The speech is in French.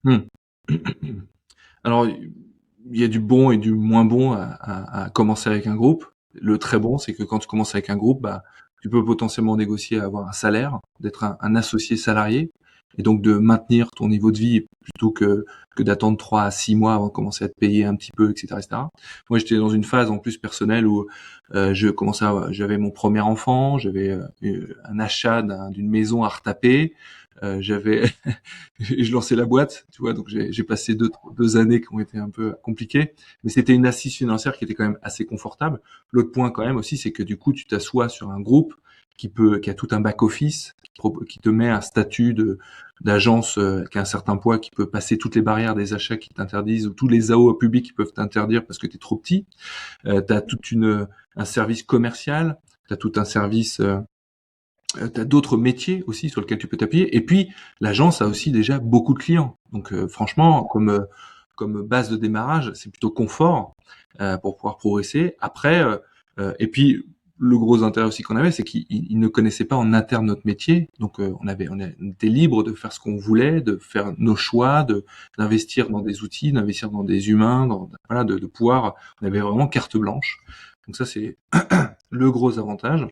Mmh. Alors, il y a du bon et du moins bon à commencer avec un groupe. Le très bon, c'est que quand tu commences avec un groupe, bah, tu peux potentiellement négocier à avoir un salaire, d'être un associé salarié et donc de maintenir ton niveau de vie plutôt que d'attendre 3 à 6 mois avant de commencer à te payer un petit peu et cetera et cetera. Moi, j'étais dans une phase en plus personnelle où, j'avais mon premier enfant, j'avais, un achat d'une maison à retaper, j'avais et je lançais la boîte, tu vois, donc j'ai passé deux années qui ont été un peu compliquées, mais c'était une assise financière qui était quand même assez confortable. L'autre point quand même aussi, c'est que du coup, tu t'assois sur un groupe qui a tout un back office, qui te met un statut d'agence qui a un certain poids, qui peut passer toutes les barrières des achats qui t'interdisent ou tous les AO publics qui peuvent t'interdire parce que tu es trop petit. Tu as un service commercial, tu as tout un service tu as d'autres métiers aussi sur lesquels tu peux t'appuyer. Et puis, l'agence a aussi déjà beaucoup de clients. Donc, franchement, comme base de démarrage, c'est plutôt confort pour pouvoir progresser. Après, et puis, le gros intérêt aussi qu'on avait, c'est qu'ils ne connaissaient pas en interne notre métier. Donc, on était libre de faire ce qu'on voulait, de faire nos choix, d'investir dans des outils, d'investir dans des humains, voilà, de pouvoir, on avait vraiment carte blanche. Donc ça, c'est le gros avantage.